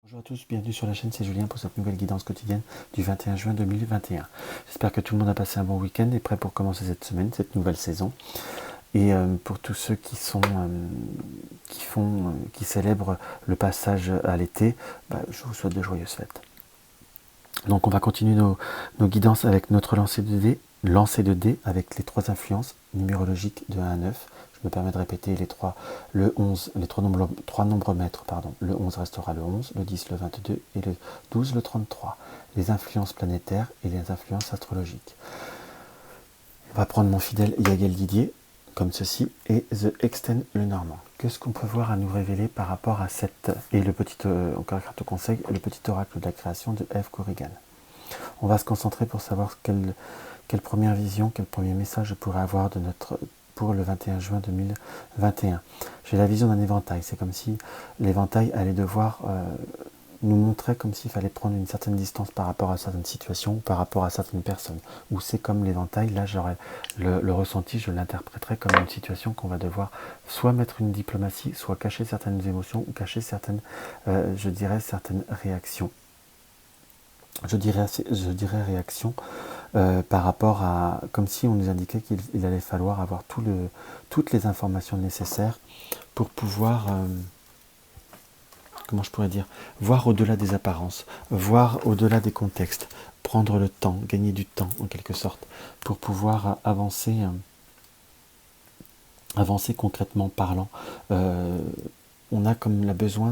Bonjour à tous, bienvenue sur la chaîne, c'est Julien pour cette nouvelle guidance quotidienne du 21 juin 2021. J'espère que tout le monde a passé un bon week-end et est prêt pour commencer cette semaine, cette nouvelle saison. Et pour tous ceux qui célèbrent le passage à l'été, je vous souhaite de joyeuses fêtes. Donc on va continuer nos guidances avec notre lancer de dés avec les trois influences numérologiques de 1 à 9. Je me permets de répéter les 3 nombres maîtres. Le 11 restera le 11, le 10 le 22 et le 12 le 33. Les influences planétaires et les influences astrologiques. On va prendre mon fidèle Yagel Didier, comme ceci, et The Extend le Normand. Qu'est-ce qu'on peut voir à nous révéler par rapport à cette... Et le petit, encore carte conseil, le petit oracle de la création de Eve Corrigan. On va se concentrer pour savoir quelle première vision, quel premier message je pourrais avoir pour le 21 juin 2021. J'ai la vision d'un éventail. C'est comme si l'éventail allait devoir nous montrer comme s'il fallait prendre une certaine distance par rapport à certaines situations, par rapport à certaines personnes. Ou c'est comme l'éventail, là j'aurais le ressenti, je l'interpréterais comme une situation qu'on va devoir soit mettre une diplomatie, soit cacher certaines émotions, ou cacher certaines réactions. Je dirais réaction par rapport à, comme si on nous indiquait qu'il allait falloir avoir toutes les informations nécessaires pour pouvoir, comment je pourrais dire, voir au-delà des apparences, voir au-delà des contextes, prendre le temps, gagner du temps en quelque sorte, pour pouvoir avancer concrètement parlant. On a comme la besoin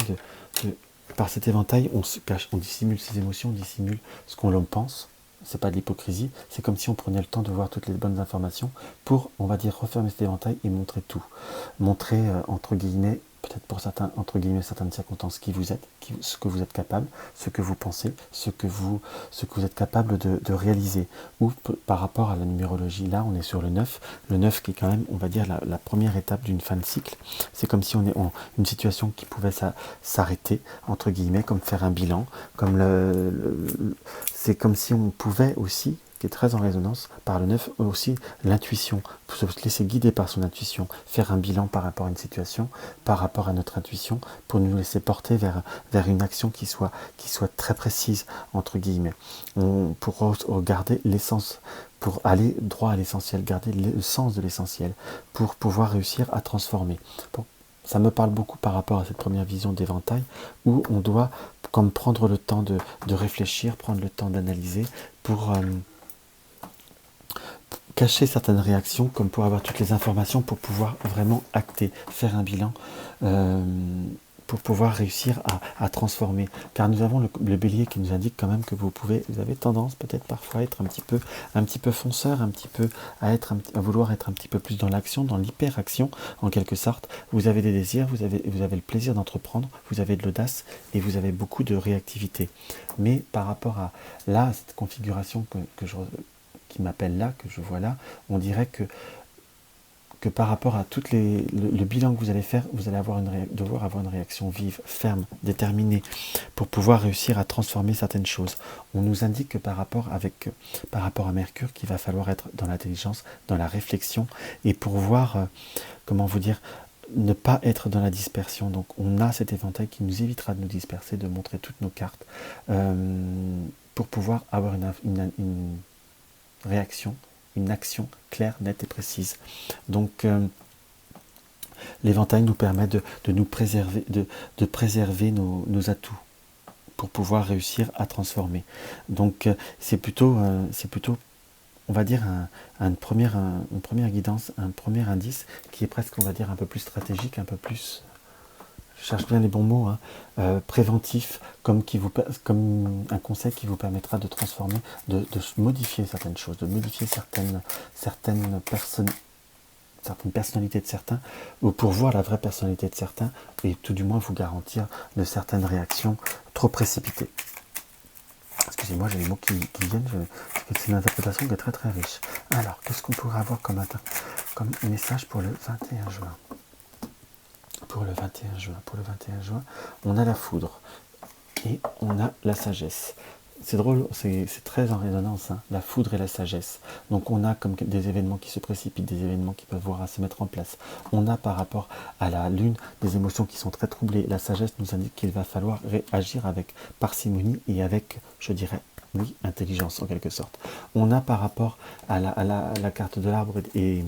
par cet éventail, on se cache, on dissimule ses émotions, on dissimule ce qu'on l'en pense. C'est pas de l'hypocrisie, c'est comme si on prenait le temps de voir toutes les bonnes informations pour, on va dire, refermer cet éventail et montrer tout. Montrer, entre guillemets, peut-être pour certains, entre guillemets, certaines circonstances, qui vous êtes, ce que vous êtes capable, ce que vous pensez, ce que vous êtes capable de réaliser. Ou par rapport à la numérologie, là, on est sur le 9 qui est quand même, on va dire, la première étape d'une fin de cycle. C'est comme si on est en une situation qui pouvait s'arrêter, entre guillemets, comme faire un bilan, comme c'est comme si on pouvait aussi, qui est très en résonance, par le 9 aussi, l'intuition, se laisser guider par son intuition, faire un bilan par rapport à une situation, par rapport à notre intuition, pour nous laisser porter vers une action qui soit très précise, entre guillemets. Pour regarder l'essence, pour aller droit à l'essentiel, garder le sens de l'essentiel, pour pouvoir réussir à transformer. Ça me parle beaucoup par rapport à cette première vision d'éventail, où on doit comme prendre le temps de réfléchir, prendre le temps d'analyser, pour cacher certaines réactions, comme pour avoir toutes les informations, pour pouvoir vraiment acter, faire un bilan, pour pouvoir réussir à transformer. Car nous avons le bélier qui nous indique quand même que vous avez tendance peut-être parfois à être un petit peu fonceur, un petit peu à vouloir être un petit peu plus dans l'action, dans l'hyperaction en quelque sorte. Vous avez des désirs, vous avez le plaisir d'entreprendre, vous avez de l'audace et vous avez beaucoup de réactivité. Mais par rapport à là, cette configuration qui m'appelle là, que je vois là, on dirait que par rapport à le bilan que vous allez faire, vous allez devoir avoir une réaction vive, ferme, déterminée, pour pouvoir réussir à transformer certaines choses. On nous indique que par rapport à Mercure, qu'il va falloir être dans l'intelligence, dans la réflexion, et pour voir, comment vous dire, ne pas être dans la dispersion. Donc on a cet éventail qui nous évitera de nous disperser, de montrer toutes nos cartes, pour pouvoir avoir une réaction, une action claire, nette et précise. Donc l'éventail nous permet de nous préserver, de préserver nos atouts pour pouvoir réussir à transformer. Donc c'est plutôt, on va dire, une première guidance, un premier indice qui est presque, on va dire, un peu plus stratégique, un peu plus, je cherche bien les bons mots, préventif, comme un conseil qui vous permettra de transformer, de modifier certaines choses, de modifier certaines personnalités de certains, ou pour voir la vraie personnalité de certains, et tout du moins vous garantir de certaines réactions trop précipitées. Excusez-moi, j'ai les mots qui viennent, c'est une interprétation qui est très très riche. Alors, qu'est-ce qu'on pourrait avoir comme message pour le 21 juin ? Pour le 21 juin, on a la foudre et on a la sagesse. c'est drôle, c'est très en résonance, hein, la foudre et la sagesse. Donc on a comme des événements qui se précipitent, des événements qui peuvent voir à se mettre en place. On a par rapport à la lune des émotions qui sont très troublées. La sagesse nous indique qu'il va falloir réagir avec parcimonie et avec, je dirais, oui, intelligence en quelque sorte. On a par rapport à la carte de l'arbre et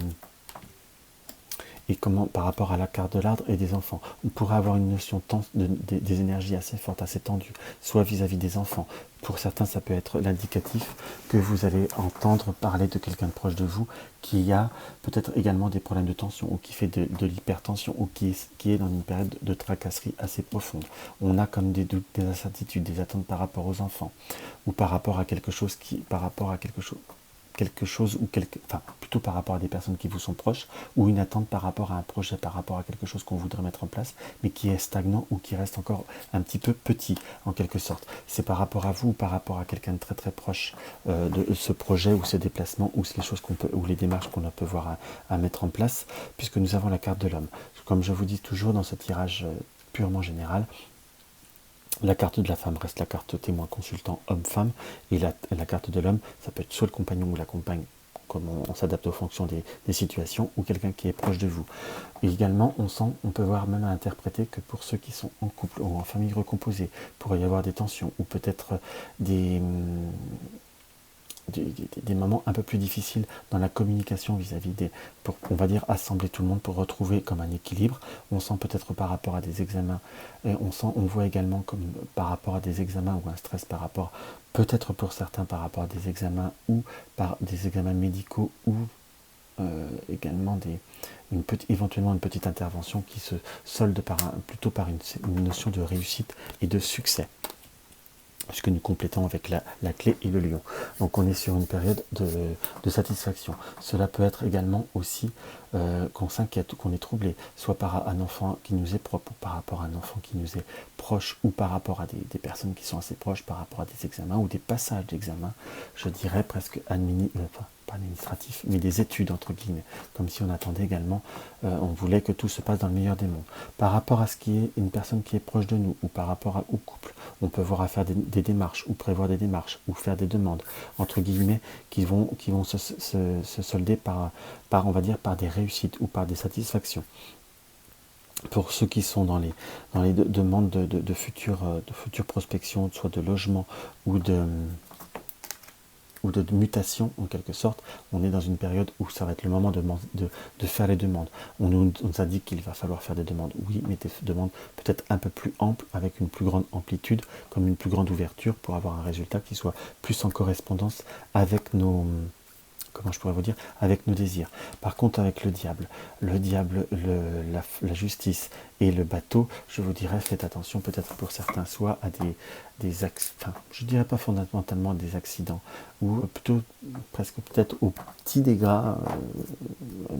comment par rapport à la carte de l'arbre et des enfants. On pourrait avoir une notion des énergies assez fortes, assez tendues, soit vis-à-vis des enfants. Pour certains, ça peut être l'indicatif que vous allez entendre parler de quelqu'un de proche de vous qui a peut-être également des problèmes de tension ou qui fait de l'hypertension ou qui est dans une période de tracasserie assez profonde. On a comme des doutes, des incertitudes, des attentes par rapport aux enfants ou par rapport à quelque chose enfin plutôt par rapport à des personnes qui vous sont proches, ou une attente par rapport à un projet, par rapport à quelque chose qu'on voudrait mettre en place, mais qui est stagnant ou qui reste encore un petit peu petit, en quelque sorte. C'est par rapport à vous ou par rapport à quelqu'un de très très proche de ce projet ou ces déplacements ou les choses ou les démarches qu'on peut voir à mettre en place, puisque nous avons la carte de l'homme. Comme je vous dis toujours dans ce tirage purement général, la carte de la femme reste la carte témoin consultant homme-femme, et la carte de l'homme, ça peut être soit le compagnon ou la compagne, comme on s'adapte aux fonctions des situations, ou quelqu'un qui est proche de vous. Et également, on peut voir même à interpréter que pour ceux qui sont en couple ou en famille recomposée, il pourrait y avoir des tensions, ou peut-être des moments un peu plus difficiles dans la communication vis-à-vis pour, on va dire, assembler tout le monde pour retrouver comme un équilibre. On sent peut-être par rapport à des examens, on voit également comme par rapport à des examens ou un stress par rapport, peut-être pour certains par rapport à des examens ou par des examens médicaux ou également éventuellement une petite intervention qui se solde plutôt par une notion de réussite et de succès, puisque nous complétons avec la clé et le lion. Donc on est sur une période de satisfaction. Cela peut être également aussi qu'on s'inquiète ou qu'on est troublé, soit par un enfant qui nous est propre, ou par rapport à un enfant qui nous est proche, ou par rapport à des personnes qui sont assez proches, par rapport à des examens ou des passages d'examens, je dirais presque pas administratif, mais des études entre guillemets, comme si on attendait également, on voulait que tout se passe dans le meilleur des mondes. Par rapport à ce qui est une personne qui est proche de nous, ou par rapport au couple, on peut voir à faire des démarches, ou prévoir des démarches, ou faire des demandes, entre guillemets, qui vont se solder par, on va dire, par des réussites, ou par des satisfactions. Pour ceux qui sont dans les demandes de future prospection, soit de logement, ou de mutation en quelque sorte, on est dans une période où ça va être le moment de faire les demandes. On nous indique qu'il va falloir faire des demandes, oui, mais des demandes peut-être un peu plus amples, avec une plus grande amplitude, comme une plus grande ouverture, pour avoir un résultat qui soit plus en correspondance avec comment je pourrais vous dire, avec nos désirs. Par contre, avec le diable, la justice et le bateau, je vous dirais, faites attention peut-être pour certains, soit à je dirais pas fondamentalement des accidents, ou plutôt presque peut-être aux petits dégâts, un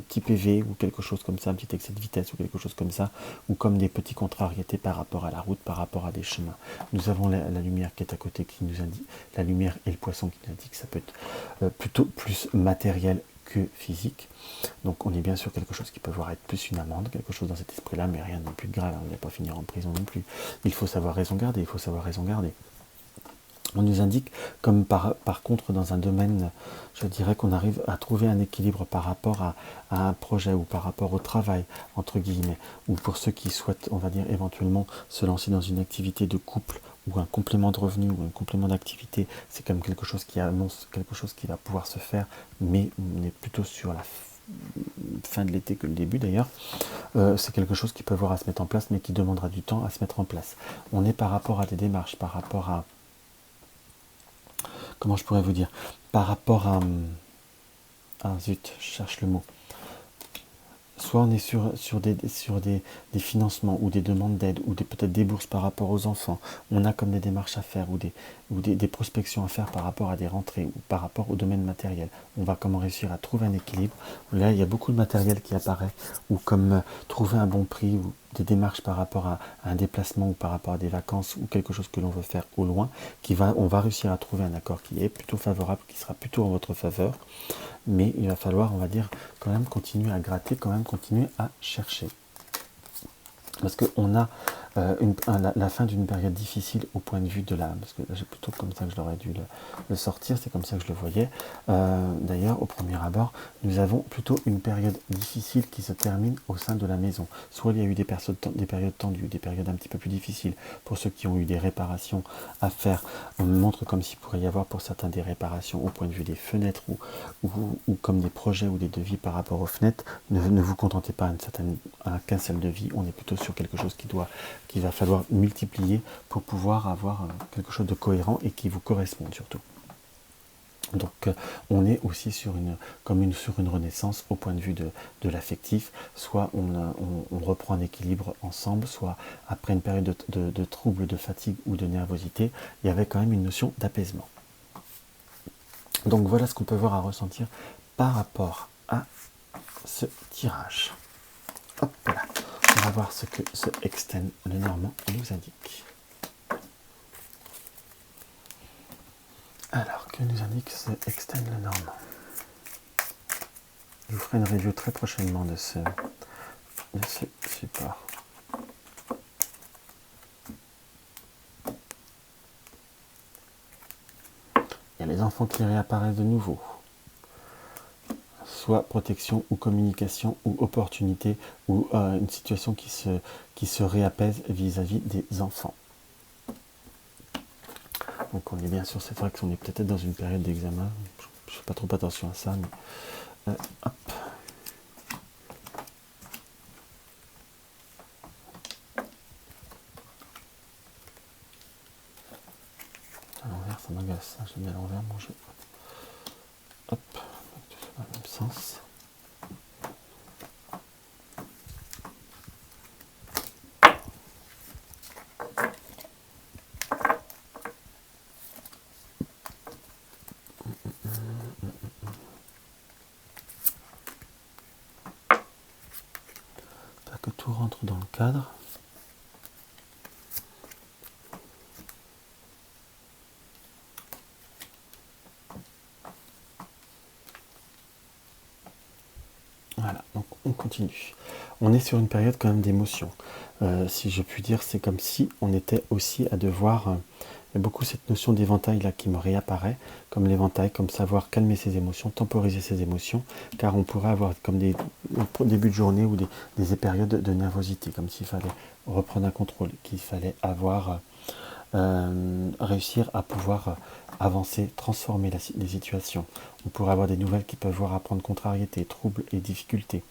petit PV ou quelque chose comme ça, un petit excès de vitesse ou quelque chose comme ça, ou comme des petites contrariétés par rapport à la route, par rapport à des chemins. Nous avons la lumière qui est à côté, qui nous indique, la lumière et le poisson qui nous indique que ça peut être plutôt plus matériel que physique. Donc on est bien sûr quelque chose qui peut voir être plus une amende, quelque chose dans cet esprit-là, mais rien de plus grave, on ne va pas finir en prison non plus. Il faut savoir raison garder, il faut savoir raison garder. On nous indique, comme par contre dans un domaine, je dirais qu'on arrive à trouver un équilibre par rapport à un projet ou par rapport au travail, entre guillemets, ou pour ceux qui souhaitent, on va dire, éventuellement se lancer dans une activité de couple ou un complément de revenu ou un complément d'activité, c'est comme quelque chose qui annonce quelque chose qui va pouvoir se faire, mais on est plutôt sur la fin de l'été que le début d'ailleurs. C'est quelque chose qui peut avoir à se mettre en place, mais qui demandera du temps à se mettre en place. On est par rapport à des démarches, par rapport à, comment je pourrais vous dire, par rapport à, zut, je cherche le mot. Soit on est sur des financements ou des demandes d'aide ou peut-être des bourses par rapport aux enfants. On a comme des démarches à faire ou des prospections à faire par rapport à des rentrées ou par rapport au domaine matériel. On va comment réussir à trouver un équilibre. Là, il y a beaucoup de matériel qui apparaît, ou comme trouver un bon prix, ou des démarches par rapport à un déplacement ou par rapport à des vacances ou quelque chose que l'on veut faire au loin, on va réussir à trouver un accord qui est plutôt favorable, qui sera plutôt en votre faveur. Mais il va falloir, on va dire, quand même continuer à gratter, quand même continuer à chercher. Parce qu'on a la fin d'une période difficile au point de vue de la... Parce que là, j'ai plutôt comme ça que je l'aurais dû le sortir, c'est comme ça que je le voyais. D'ailleurs, au premier abord, nous avons plutôt une période difficile qui se termine au sein de la maison. Soit il y a eu des périodes tendues, des périodes un petit peu plus difficiles. Pour ceux qui ont eu des réparations à faire, on me montre comme s'il pourrait y avoir pour certains des réparations au point de vue des fenêtres ou comme des projets ou des devis par rapport aux fenêtres. Ne vous contentez pas qu'un seul devis, on est plutôt sur quelque chose qu'il va falloir multiplier pour pouvoir avoir quelque chose de cohérent et qui vous corresponde surtout. Donc on est aussi sur une renaissance au point de vue de l'affectif, soit on reprend un équilibre ensemble, soit après une période de trouble, de fatigue ou de nervosité, il y avait quand même une notion d'apaisement. Donc voilà ce qu'on peut voir à ressentir par rapport à ce tirage. Hop là, on va voir ce que ce Extend le Normand nous indique. Alors, que nous indique ce Extend le Normand? Je vous ferai une review très prochainement de ce support. Il y a les enfants qui réapparaissent de nouveau. Soit protection ou communication ou opportunité ou une situation qui se réapaise vis-à-vis des enfants. Donc on est bien sûr, c'est vrai qu'on est peut-être dans une période d'examen, je ne fais pas trop attention à ça, mais hop. À l'envers, ça m'agace, je l'ai mis à l'envers, mon jeu. Hop, tout ça dans le même sens. Que tout rentre dans le cadre. Voilà, donc on continue. On est sur une période quand même d'émotion. Si je puis dire, c'est comme si on était aussi à devoir... il y a beaucoup cette notion d'éventail là qui me réapparaît, comme l'éventail, comme savoir calmer ses émotions, temporiser ses émotions, car on pourrait avoir comme des débuts de journée ou des périodes de nervosité, comme s'il fallait reprendre un contrôle, qu'il fallait avoir réussir à pouvoir avancer, transformer les situations. On pourrait avoir des nouvelles qui peuvent voir à prendre contrariété, troubles et difficultés,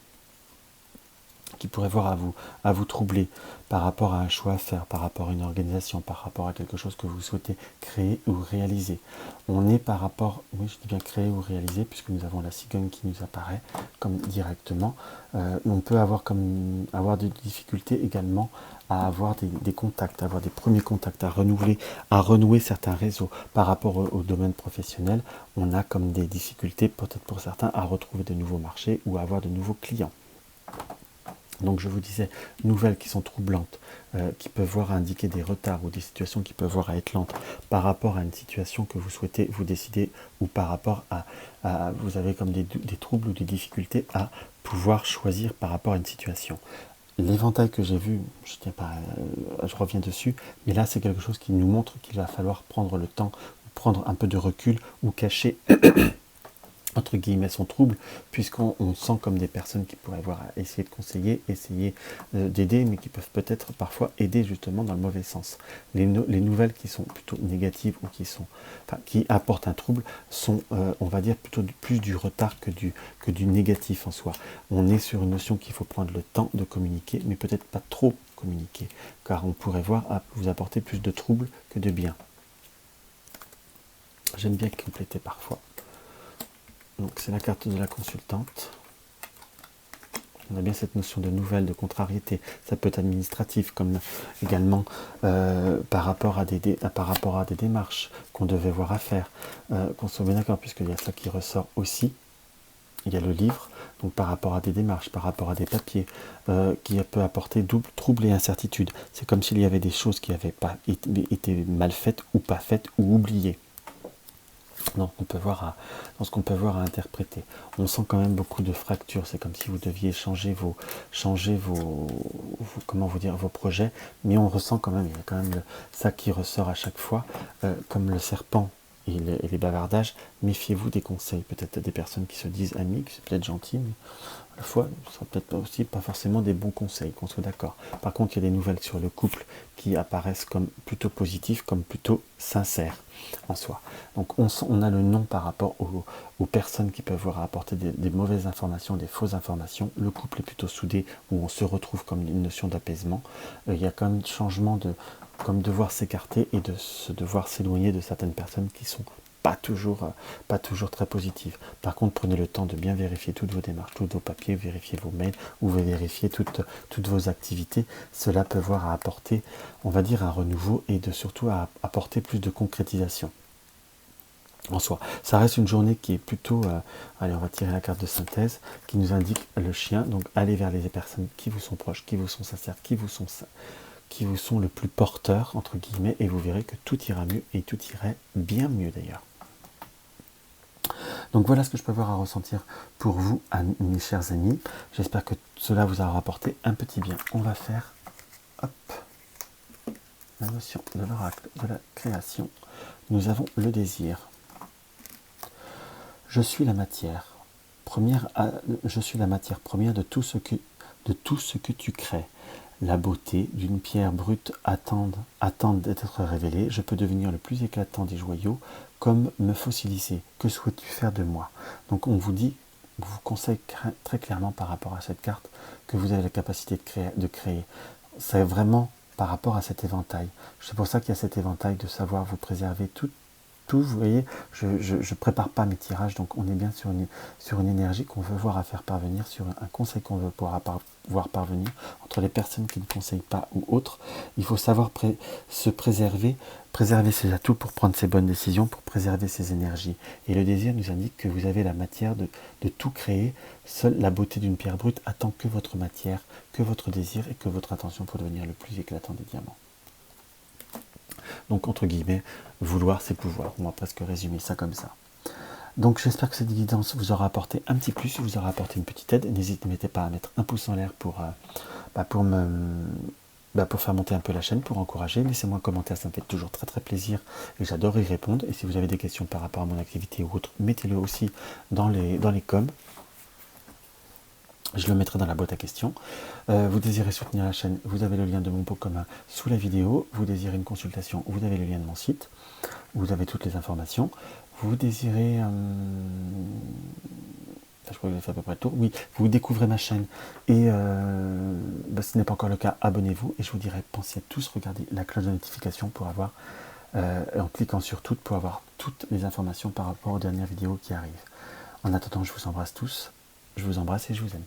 qui pourraient voir à vous troubler par rapport à un choix à faire, par rapport à une organisation, par rapport à quelque chose que vous souhaitez créer ou réaliser. On est par rapport, oui je dis bien créer ou réaliser, puisque nous avons la cigogne qui nous apparaît comme directement. On peut avoir des difficultés également à avoir des contacts, à avoir des premiers contacts, à renouer certains réseaux par rapport au domaine professionnel. On a comme des difficultés, peut-être pour certains, à retrouver de nouveaux marchés ou à avoir de nouveaux clients. Donc je vous disais, nouvelles qui sont troublantes, qui peuvent voir à indiquer des retards ou des situations qui peuvent voir à être lentes par rapport à une situation que vous souhaitez vous décider ou par rapport à vous avez comme des troubles ou des difficultés à pouvoir choisir par rapport à une situation. L'éventail que j'ai vu, je reviens dessus, mais là c'est quelque chose qui nous montre qu'il va falloir prendre le temps, prendre un peu de recul ou cacher entre guillemets son trouble, puisqu'on sent comme des personnes qui pourraient avoir à essayer de conseiller, essayer d'aider, mais qui peuvent peut-être parfois aider justement dans le mauvais sens. Les nouvelles qui sont plutôt négatives ou qui apportent un trouble sont, on va dire, plutôt plus du retard que du négatif en soi. On est sur une notion qu'il faut prendre le temps de communiquer, mais peut-être pas trop communiquer, car on pourrait voir à vous apporter plus de troubles que de bien. J'aime bien compléter parfois. Donc c'est la carte de la consultante. On a bien cette notion de nouvelle, de contrariété. Ça peut être administratif, comme également par rapport à des démarches qu'on devait voir à faire. Qu'on soit bien d'accord, puisqu'il y a ça qui ressort aussi. Il y a le livre, donc par rapport à des démarches, par rapport à des papiers, qui peut apporter double trouble et incertitude. C'est comme s'il y avait des choses qui n'avaient pas été mal faites ou pas faites ou oubliées. dans ce qu'on peut voir à interpréter. On sent quand même beaucoup de fractures. C'est comme si vous deviez changer comment vous dire, vos projets, mais on ressent quand même, il y a quand même ça qui ressort à chaque fois, comme le serpent et les bavardages. Méfiez-vous des conseils, peut-être des personnes qui se disent amies, qui sont peut-être gentilles, mais à la fois, ce sera peut-être aussi pas forcément des bons conseils, qu'on soit d'accord. Par contre, il y a des nouvelles sur le couple qui apparaissent comme plutôt positives, comme plutôt sincères en soi. Donc on a le nom par rapport aux personnes qui peuvent avoir apporté des mauvaises informations, des fausses informations. Le couple est plutôt soudé, où on se retrouve comme une notion d'apaisement. Il y a quand même changement de comme devoir s'écarter et de se devoir s'éloigner de certaines personnes qui sont pas toujours très positives. Par contre, prenez le temps de bien vérifier toutes vos démarches, tous vos papiers, vérifier vos mails ou vérifier toutes vos activités. Cela peut voir à apporter, on va dire, un renouveau et surtout à apporter plus de concrétisation. En soi, ça reste une journée qui est plutôt, allez, on va tirer la carte de synthèse, qui nous indique le chien. Donc, allez vers les personnes qui vous sont proches, qui vous sont sincères, qui vous sont le plus porteurs, entre guillemets, et vous verrez que tout ira mieux, et tout irait bien mieux d'ailleurs. Donc voilà ce que je peux avoir à ressentir pour vous, mes chers amis. J'espère que cela vous aura apporté un petit bien. On va faire, hop, la notion de l'oracle de la création. Nous avons le désir. Je suis la matière première, je suis la matière première de tout ce que tu crées. La beauté d'une pierre brute attend d'être révélée. Je peux devenir le plus éclatant des joyaux, comme me fossiliser. Que souhaites-tu faire de moi? Donc on vous vous conseille très clairement par rapport à cette carte que vous avez la capacité de créer. C'est vraiment par rapport à cet éventail. C'est pour ça qu'il y a cet éventail de savoir vous préserver tout, vous voyez, je ne prépare pas mes tirages, donc on est bien sur une énergie qu'on veut voir à faire parvenir, sur un conseil qu'on veut voir parvenir, entre les personnes qui ne conseillent pas ou autres. Il faut savoir se préserver ses atouts pour prendre ses bonnes décisions, pour préserver ses énergies. Et le désir nous indique que vous avez la matière de tout créer. Seule la beauté d'une pierre brute attend que votre matière, que votre désir et que votre attention pour devenir le plus éclatant des diamants. Donc, entre guillemets, vouloir c'est pouvoir. On va presque résumer ça comme ça. Donc, j'espère que cette guidance vous aura apporté un petit plus, vous aura apporté une petite aide. N'hésitez pas à mettre un pouce en l'air pour faire monter un peu la chaîne, pour encourager. Laissez-moi un commentaire, ça me fait toujours très très plaisir et j'adore y répondre. Et si vous avez des questions par rapport à mon activité ou autre, mettez-le aussi dans les coms. Je le mettrai dans la boîte à questions. Vous désirez soutenir la chaîne, vous avez le lien de mon pot commun sous la vidéo. Vous désirez une consultation, vous avez le lien de mon site. Vous avez toutes les informations. Vous désirez... je crois que j'ai fait à peu près le tour. Oui, vous découvrez ma chaîne et ce n'est pas encore le cas, abonnez-vous. Et je vous dirais, pensez à tous regarder la cloche de notification pour avoir, en cliquant sur toutes, pour avoir toutes les informations par rapport aux dernières vidéos qui arrivent. En attendant, je vous embrasse tous. Je vous embrasse et je vous aime.